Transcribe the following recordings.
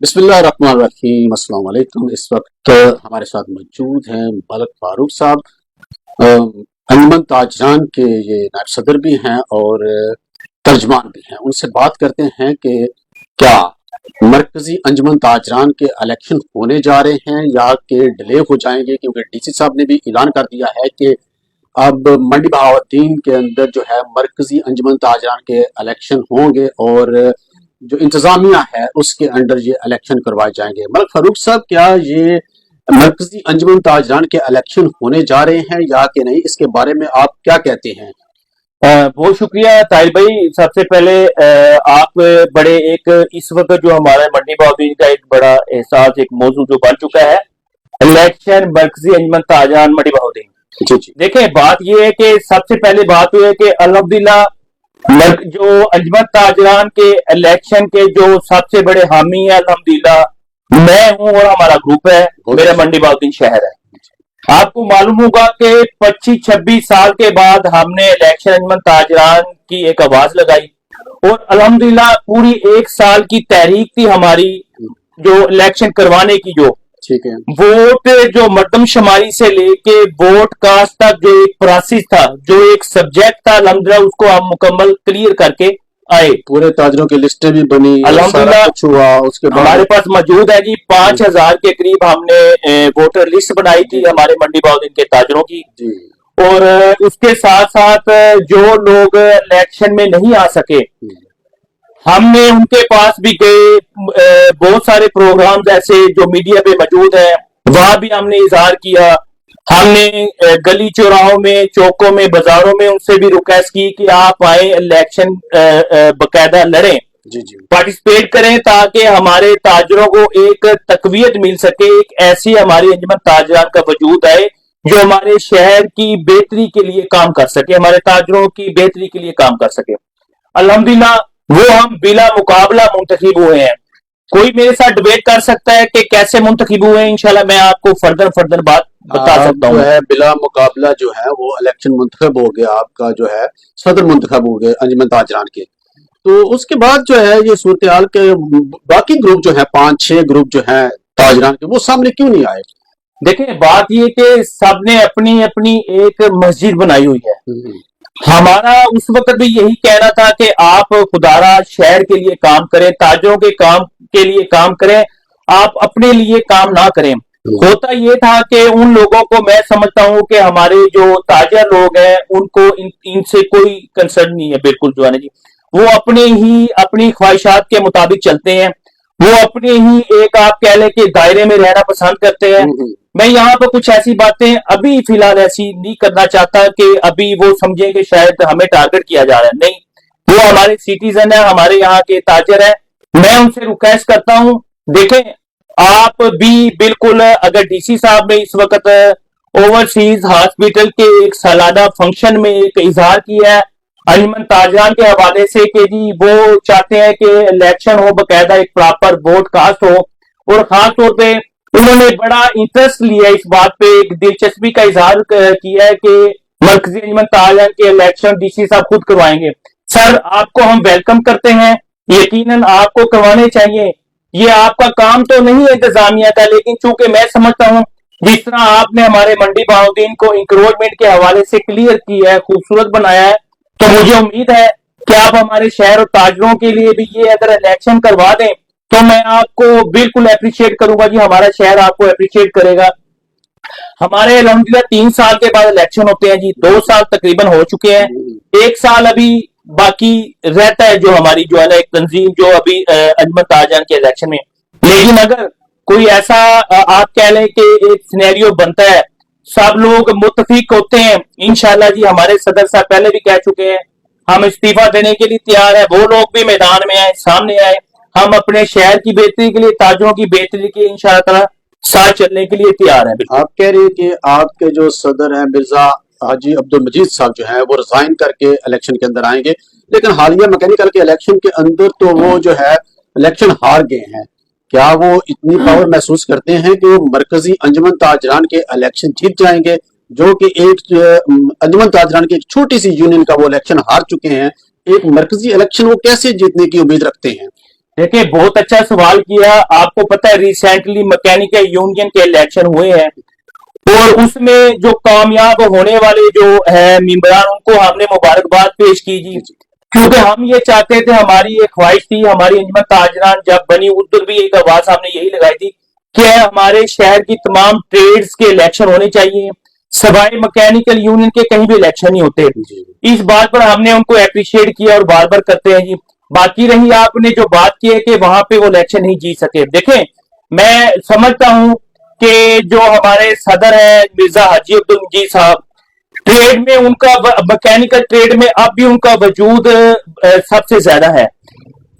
बिस्मिल्लाहिर्रहमानिर्रहीम। अस्सलाम वालेकुम। इस वक्त हमारे साथ मौजूद हैं मलक फारूक साहब, अंजुमन ताजरान के ये नायब सदर भी हैं और तर्जमान भी हैं। उनसे बात करते हैं कि क्या मरकजी अंजुमन ताजरान के इलेक्शन होने जा रहे हैं या कि डिले हो जाएंगे, क्योंकि डीसी साहब ने भी ऐलान कर दिया है कि अब मंडी बहाउद्दीन के अंदर जो है मरकजी अंजुमन ताजरान के इलेक्शन होंगे और जो इंतजामिया है उसके अंडर ये इलेक्शन करवाए जाएंगे। मलक फारूक साहब, क्या ये मरकजी अंजुमन ताजरान के इलेक्शन होने जा रहे हैं या कि नहीं, इसके बारे में आप क्या कहते हैं? बहुत शुक्रिया ताहिर भाई। सबसे पहले आप बड़े एक इस वक्त जो हमारा मंडी बहाउद्दीन का एक बड़ा एहसास, एक मौजू जो बन चुका है, इलेक्शन मरकजी अंजुमन ताजरान मंडी बहाउद्दीन। जी जी। देखें, बात यह है कि सबसे पहले बात यह है कि अल्हम्दुलिल्लाह जो अंजुमन ताजरान के इलेक्शन के जो सबसे बड़े हामी है, अल्हम्दुलिल्लाह मैं हूं और हमारा ग्रुप है, मेरा मंडी बहाउद्दीन शहर है। आपको मालूम होगा कि 25-26 साल के बाद हमने इलेक्शन अंजुमन ताजरान की एक आवाज लगाई और अल्हम्दुलिल्लाह पूरी एक साल की तहरीक थी हमारी जो इलेक्शन करवाने की। जो ठीक है, वोट जो मर्दमशुमारी से लेके वोट कास्ट तक जो एक प्रोसेस था, जो एक सब्जेक्ट था, अल्हम्दुलिल्लाह उसको हम मुकम्मल क्लियर करके आए। पूरे ताजरों की लिस्टें भी बनी, अल्हम्दुलिल्लाह कुछ हुआ। उसके बाद हमारे पास मौजूद है जी 5000 के करीब हमने वोटर लिस्ट बनाई थी हमारे मंडी बहाउद्दीन के ताजरों की। जी, और उसके साथ साथ जो लोग इलेक्शन में नहीं आ सके, हमने उनके पास भी गए। बहुत सारे प्रोग्राम्स ऐसे जो मीडिया पे मौजूद है, वहां भी हमने इजहार किया। हमने गली चौराहों में, चौकों में, बाजारों में उनसे भी रिक्वेस्ट की कि आप आए, इलेक्शन बकायदा लड़ें, जी जी, पार्टिसिपेट करें, ताकि हमारे ताजरों को एक तकवीयत मिल सके। एक ऐसी हमारी अंजुमन ताजरान का वजूद है जो हमारे शहर की बेहतरी के लिए काम कर सके, हमारे ताजरों की बेहतरी के लिए काम कर सके। अल्हम्दुलिल्लाह वो हम बिला मुकाबला मुंतखब हुए हैं। कोई मेरे साथ डिबेट कर सकता है कि कैसे मुंतखब हुए हैं? इंशाल्लाह मैं आपको फर्दर बात बता सकता हूँ। जो है बिला मुकाबला जो है वो इलेक्शन मुंतखब हो गया, आपका जो है सदर मुंतखब हो गए अंजुमन ताजरान के। तो उसके बाद जो है ये सूरत हाल के बाकी ग्रुप जो है 5-6 ग्रुप जो है ताजरान के, वो सामने क्यों नहीं आए? देखें, बात ये कि सबने अपनी अपनी एक मस्जिद बनाई हुई है। हमारा उस वक्त भी यही कहना था कि आप खुदारा शहर के लिए काम करें, ताजरों के काम के लिए काम करें, आप अपने लिए काम ना करें। होता ये था कि उन लोगों को, मैं समझता हूं कि हमारे जो ताजर लोग हैं उनको इनसे कोई कंसर्न नहीं है, बिल्कुल जो है ना जी, वो अपने ही अपनी ख्वाहिशात के मुताबिक चलते हैं। वो अपने ही एक आप कह लें कि दायरे में रहना पसंद करते हैं। मैं यहाँ पर कुछ ऐसी बातें अभी फिलहाल ऐसी नहीं करना चाहता कि अभी वो समझें कि शायद हमें टारगेट किया जा रहा है। नहीं, वो हमारे सिटीजन है, हमारे यहाँ के ताजर है। मैं उनसे रिक्वेस्ट करता हूँ, देखें आप भी बिल्कुल, अगर डीसी साहब ने इस वक्त ओवरसीज हॉस्पिटल के एक सालाना फंक्शन में एक इजहार किया है अंजुमन ताजरान के हवाले से कि जी वो चाहते हैं कि इलेक्शन हो, बकायदा एक प्रॉपर वोट कास्ट हो, और खास तौर पे उन्होंने बड़ा इंटरेस्ट लिया इस बात पे, एक दिलचस्पी का इजहार किया है कि मरकजी अंजुमन ताजरान के इलेक्शन डीसी साहब खुद करवाएंगे। सर, आपको हम वेलकम करते हैं, यकीनन आपको करवाने चाहिए। ये आपका काम तो नहीं है इंतजामिया का, लेकिन चूंकि मैं समझता हूँ जिस तरह आपने हमारे मंडी बहाउद्दीन को इंक्रोचमेंट के हवाले से क्लियर किया है, खूबसूरत बनाया है, तो मुझे उम्मीद है कि आप हमारे शहर और ताजरों के लिए भी ये अगर इलेक्शन करवा दें तो मैं आपको बिल्कुल अप्रिशिएट करूंगा जी, हमारा शहर आपको अप्रिशिएट करेगा। हमारे अल्हम्दुलिल्लाह 3 साल के बाद इलेक्शन होते हैं जी, 2 साल तकरीबन हो चुके हैं, 1 साल अभी बाकी रहता है जो हमारी जो है ना एक तंजीम जो अभी अंजुमन ताजरान के इलेक्शन में। लेकिन अगर कोई ऐसा आप कह लें कि एक सिनेरियो बनता है, सब लोग मुत्तफिक होते हैं, इंशाल्लाह जी हमारे सदर साहब पहले भी कह चुके हैं हम इस्तीफा देने के लिए तैयार है, वो लोग भी मैदान में आए, सामने आए, हम अपने शहर की बेहतरी के लिए, ताजरों की बेहतरी के लिए इंशाअल्लाह साथ चलने के लिए तैयार है। आप कह रहे हैं कि आपके जो सदर हैं मिर्जा हाजी अब्दुल मजीद साहब जो हैं वो रिजाइन करके इलेक्शन के अंदर आएंगे, लेकिन हालिया मैकेनिकल के इलेक्शन के अंदर तो वो जो है इलेक्शन हार गए हैं। क्या वो इतनी पावर महसूस करते हैं कि वो मरकजी अंजुमन ताजरान के इलेक्शन जीत जाएंगे, जो कि एक अंजुमन ताजरान की एक छोटी सी यूनियन का वो इलेक्शन हार चुके हैं? एक मरकजी इलेक्शन वो कैसे जीतने की उम्मीद रखते हैं? देखिए बहुत अच्छा सवाल किया। आपको पता है रिसेंटली मैकेनिकल यूनियन के इलेक्शन हुए हैं और उसमें जो कामयाब होने वाले जो है मेंबरान उनको हमने मुबारकबाद पेश की जी, क्योंकि हम ये चाहते थे, हमारी ये ख्वाहिश थी, हमारी अंजुमन ताजरान जब बनी उस दिन भी एक आवाज हमने यही लगाई थी कि हमारे शहर की तमाम ट्रेड्स के इलेक्शन होने चाहिए, सवाए मैकेनिकल यूनियन के कहीं भी इलेक्शन नहीं होते। इस बात पर हमने उनको अप्रिशिएट किया और बार बार करते हैं जी। बाकी रही आपने जो बात की है कि वहां पे वो इलेक्शन नहीं जीत सके, देखें मैं समझता हूं कि जो हमारे सदर है मिर्जा हाजी अब्दुल मजीद साहब, ट्रेड में उनका मैकेनिकल ट्रेड में अब भी उनका वजूद सबसे ज्यादा है,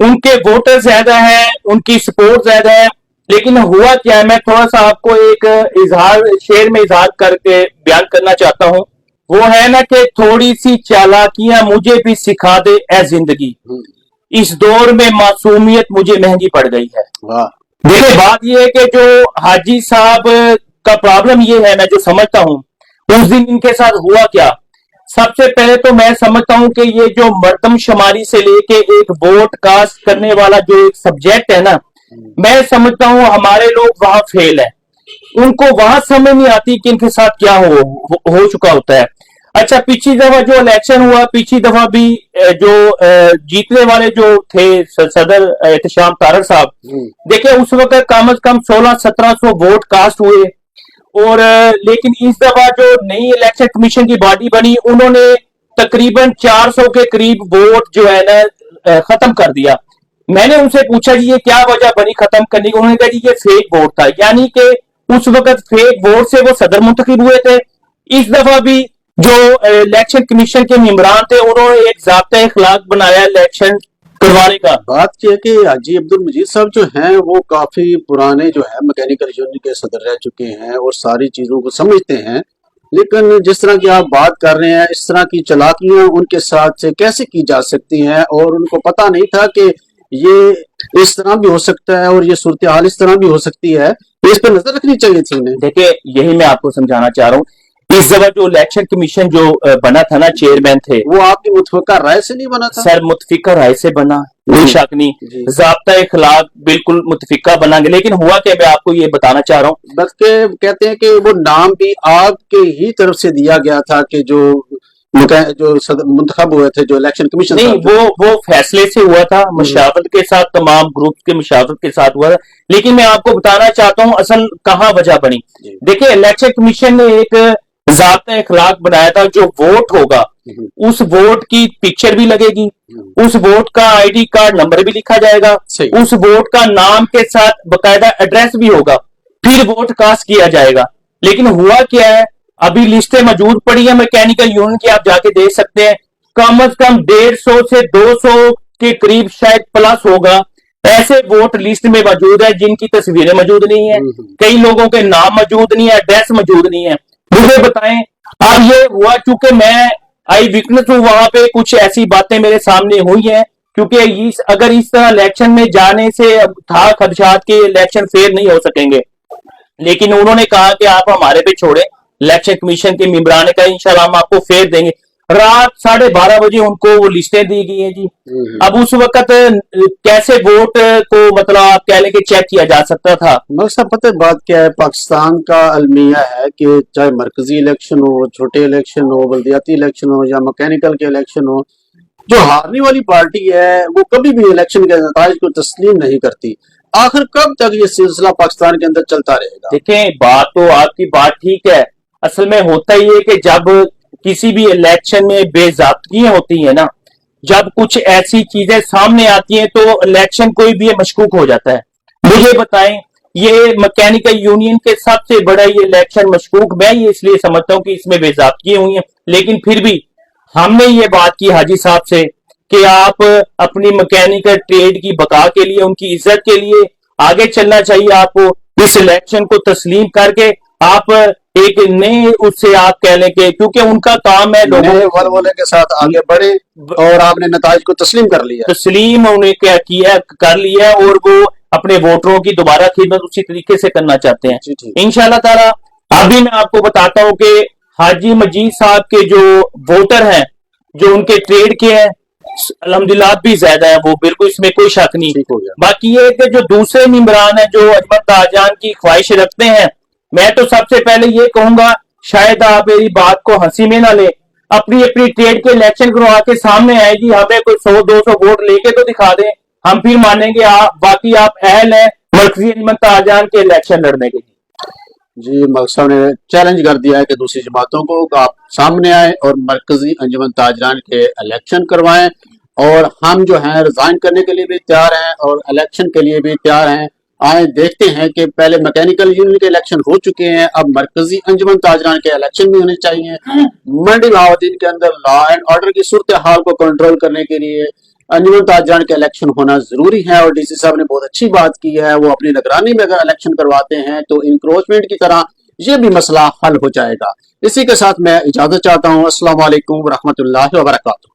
उनके वोटर ज्यादा है, उनकी सपोर्ट ज्यादा है। लेकिन हुआ क्या है, मैं थोड़ा सा आपको एक इजहार शेर में इजहार करके बयान करना चाहता हूं। वो है ना कि थोड़ी सी चालाकियां मुझे भी सिखा दे ए जिंदगी, इस दौर में मासूमियत मुझे महंगी पड़ गई है। देखिए बात यह है कि जो हाजी साहब का प्रॉब्लम ये है, मैं जो समझता हूं उस दिन इनके साथ हुआ क्या। सबसे पहले तो मैं समझता हूं कि ये जो मर्दमशुमारी से लेके एक वोट कास्ट करने वाला जो एक सब्जेक्ट है ना, मैं समझता हूं हमारे लोग वहां फेल है, उनको वहां समझ नहीं आती कि इनके साथ क्या हो चुका होता है। अच्छा पिछली दफा जो इलेक्शन हुआ, पिछली दफा भी जो जीतने वाले जो थे सदर एहतशाम तारड़ साहब, देखिए उस वक्त कम से कम 1600-1700 वोट कास्ट हुए और लेकिन इस दफा जो नई इलेक्शन कमीशन की बॉडी बनी उन्होंने तकरीबन 400 के करीब वोट जो है ना खत्म कर दिया। मैंने उनसे पूछा जी ये क्या वजह बनी खत्म करने की, उन्होंने कहा जी ये फेक वोट था, यानी कि उस वक्त फेक वोट से वो सदर मुंतखब हुए थे। इस दफा भी जो इलेक्शन कमीशन के मेंबरान थे उन्होंने एक ज़ाब्ता इखलाक बनाया इलेक्शन करवाने का। बात की है कि हाजी अब्दुल मजीद साहब जो हैं वो काफी पुराने जो है मैकेनिकल यूनियन के सदर रह चुके हैं और सारी चीजों को समझते हैं, लेकिन जिस तरह की आप बात कर रहे हैं इस तरह की चालाकियां उनके साथ कैसे की जा सकती हैं, और उनको पता नहीं था कि ये इस तरह भी हो सकता है और ये सूरत हाल इस तरह भी हो सकती है, इस पर नजर रखनी चाहिए थी उन्हें। देखिए यही मैं आपको समझाना चाह रहा हूँ, इस दफा जो इलेक्शन कमीशन जो बना था ना, चेयरमैन थे वो आपकी मुतफिका राय से नहीं बना था? सर मुतफिका राय से बना, कोई शक नहीं, ज़ाब्ता इखलाक बिल्कुल मुतफिका बनाएंगे। लेकिन हुआ कि मैं आपको ये बताना चाह रहा हूँ, बल्कि कहते हैं कि वो नाम भी आपके ही तरफ से दिया गया था कि जो मुंतखब हुए थे जो इलेक्शन कमीशन, नहीं वो फैसले से हुआ था, मशावरत के साथ, तमाम ग्रुप के मशावरत के साथ हुआ था। लेकिन मैं आपको बताना चाहता हूँ असल कहाँ वजह बनी। देखिए इलेक्शन कमीशन ने एक ज़ाब्ता इखलाक बनाया था, जो वोट होगा उस वोट की पिक्चर भी लगेगी, उस वोट का आईडी कार्ड नंबर भी लिखा जाएगा, उस वोट का नाम के साथ बकायदा एड्रेस भी होगा, फिर वोट कास्ट किया जाएगा। लेकिन हुआ क्या है, अभी लिस्टें मौजूद पड़ी है मैकेनिकल यूनियन की, आप जाके देख सकते हैं, कम से कम 150 से 200 के करीब शायद प्लस होगा ऐसे वोट लिस्ट में मौजूद है जिनकी तस्वीरें मौजूद नहीं है, कई लोगों के नाम मौजूद नहीं है, एड्रेस मौजूद नहीं है। मुझे बताएं, अब ये हुआ चूंकि मैं आई विटनेस हूं, वहां पे कुछ ऐसी बातें मेरे सामने हुई हैं, क्योंकि अगर इस तरह इलेक्शन में जाने से था खदशात के इलेक्शन फेयर नहीं हो सकेंगे, लेकिन उन्होंने कहा कि आप हमारे पे छोड़े, इलेक्शन कमीशन के मेंबरान ने कहा इंशाल्लाह हम आपको फेयर देंगे। रात 12:30 बजे उनको वो लिस्टें दी गई हैं जी। अब उस वक्त कैसे वोट को मतलब आप कह लें कि चेक किया जा सकता था। मकसद पता है बात क्या है, पाकिस्तान का अलमिया है कि चाहे मरकजी इलेक्शन हो, छोटे इलेक्शन हो, बल्दियाती इलेक्शन हो या मैकेनिकल के इलेक्शन हो, जो हारने वाली पार्टी है वो कभी भी इलेक्शन के नताइज को तस्लीम नहीं करती। आखिर कब तक ये सिलसिला पाकिस्तान के अंदर चलता रहेगा? देखें बात तो आपकी बात ठीक है, असल में होता ही है कि जब किसी भी इलेक्शन में बेज़ाब्तियां होती है ना, जब कुछ ऐसी चीजें सामने आती हैं तो इलेक्शन कोई भी मशकूक हो जाता है। मुझे बताएं, ये मैकेनिकल यूनियन के सबसे बड़ा ये इलेक्शन मशकूक मैं ये इसलिए समझता हूं कि इसमें बेज़ाब्तियां हुई हैं, लेकिन फिर भी हमने ये बात की हाजी साहब से कि आप अपनी मैकेनिकल ट्रेड की बका के लिए, उनकी इज्जत के लिए आगे चलना चाहिए। आपको इस इलेक्शन को तस्लीम करके आप एक नए उससे आप कह लें कि क्योंकि उनका काम है लोगों के साथ आगे बढ़े, और आपने नताइज को तस्लीम कर लिया, तस्लीम उन्हें क्या किया कर लिया, और वो अपने वोटरों की दोबारा खिदमत उसी तरीके से करना चाहते हैं इंशाल्लाह ताला। अभी मैं आपको बताता हूं कि हाजी मजीद साहब के जो वोटर हैं, जो उनके ट्रेड के हैं, अल्हम्दुलिल्लाह भी ज्यादा है, वो बिल्कुल इसमें कोई शक नहीं। ठीक हो गया। बाकी ये है कि जो दूसरे मेंबरान हैं जो अजमत ताजजान की ख्वाहिश रखते हैं, मैं तो सबसे पहले ये कहूंगा, शायद आप मेरी बात को हंसी में ना ले, अपनी अपनी ट्रेड के इलेक्शन करवा के सामने आएगी, हमें कोई 100-200 वोट लेके तो दिखा दें, हम फिर मानेंगे आप बाकी आप अहल हैं मरकजी अजमत ताजजान के इलेक्शन लड़ने के लिए। जी, मलिक साहब ने चैलेंज कर दिया है कि दूसरी जमातों को कि आप सामने आए और मरकजी अंजुमन ताजरान के इलेक्शन करवाएं, और हम जो हैं रिजाइन करने के लिए भी तैयार हैं और इलेक्शन के लिए भी तैयार हैं। आए देखते हैं कि पहले मैकेनिकल यूनियन के इलेक्शन हो चुके हैं, अब मरकजी अंजुमन ताजरान के इलेक्शन भी होने चाहिए। मंडी बहाउद्दीन के अंदर लॉ एंड ऑर्डर की सूरत हाल को कंट्रोल करने के लिए अंजुमन ताजरान के इलेक्शन होना जरूरी है। और डीसी साहब ने बहुत अच्छी बात की है, वो अपनी निगरानी में अगर इलेक्शन करवाते हैं तो इंक्रोचमेंट की तरह ये भी मसला हल हो जाएगा। इसी के साथ मैं इजाजत चाहता हूँ। अस्सलाम वालेकुम व रहमतुल्लाहि व बरकातुहू।